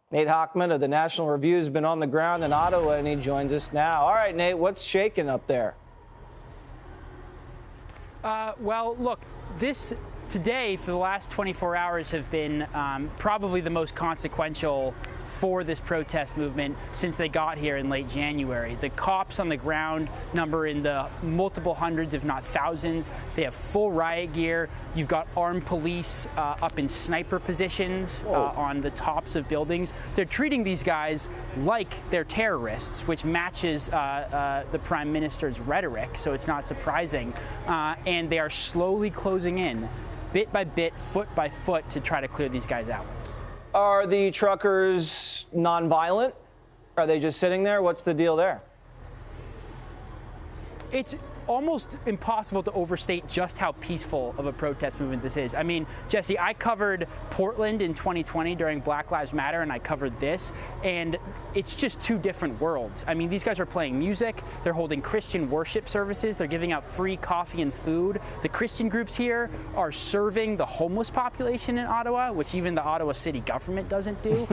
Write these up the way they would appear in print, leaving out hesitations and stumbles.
Nate Hochman of the National Review has been on the ground in Ottawa, and he joins us now. All right, Nate, what's shaking up there? Well, look, today, for the last 24 hours, have been probably the most consequential for this protest movement since they got here in late January. The cops on the ground number in the multiple hundreds, if not thousands. They have full riot gear. You've got armed police up in sniper positions on the tops of buildings. They're treating these guys like they're terrorists, which matches the Prime Minister's rhetoric, so it's not surprising. And they are slowly closing in, bit by bit, foot by foot, to try to clear these guys out. Are the truckers nonviolent? Are they just sitting there? What's the deal there? It's almost impossible to overstate just how peaceful of a protest movement this is. I mean, Jesse, I covered Portland in 2020 during Black Lives Matter, and I covered this, and it's just two different worlds. I mean, these guys are playing music, they're holding Christian worship services, they're giving out free coffee and food. The Christian groups here are serving the homeless population in Ottawa, which even the Ottawa city government doesn't do,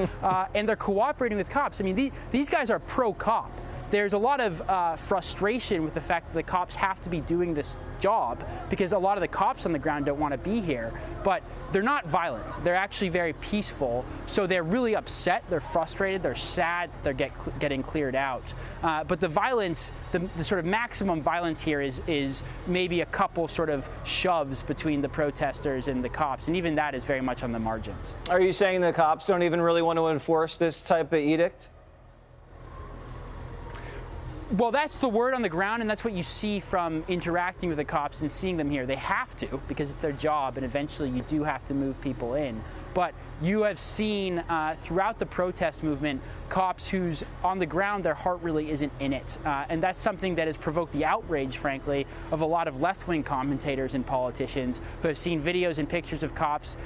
and they're cooperating with cops. I mean, these guys are pro-cop. There's a lot of frustration with the fact that the cops have to be doing this job because a lot of the cops on the ground don't want to be here, but they're not violent. They're actually very peaceful, so they're really upset, they're frustrated, they're sad that they're getting cleared out. But the violence, the sort of maximum violence here is maybe a couple sort of shoves between the protesters and the cops, and even that is very much on the margins. Are you saying the cops don't even really want to enforce this type of edict? Well, that's the word on the ground, and that's what you see from interacting with the cops and seeing them here. They have to, because it's their job, and eventually you do have to move people in. But you have seen throughout the protest movement cops who's on the ground, their heart really isn't in it. And that's something that has provoked the outrage, frankly, of a lot of left-wing commentators and politicians who have seen videos and pictures of cops,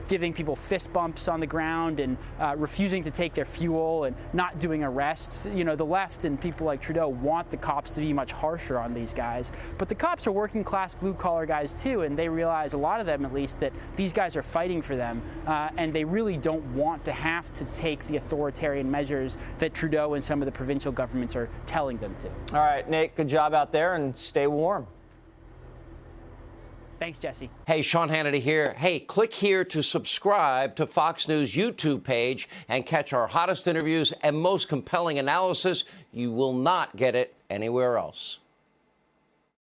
giving people fist bumps on the ground and refusing to take their fuel and not doing arrests. The left and people like Trudeau want the cops to be much harsher on these guys. But the cops are working-class, blue-collar guys, too, and they realize, a lot of them at least, that these guys are fighting for them. And they really don't want to have to take the authoritarian measures that Trudeau and some of the provincial governments are telling them to. All right, Nate, good job out there, and stay warm. Thanks, Jesse. Hey, Sean Hannity here. Hey, click here to subscribe to Fox News YouTube page and catch our hottest interviews and most compelling analysis. You will not get it anywhere else.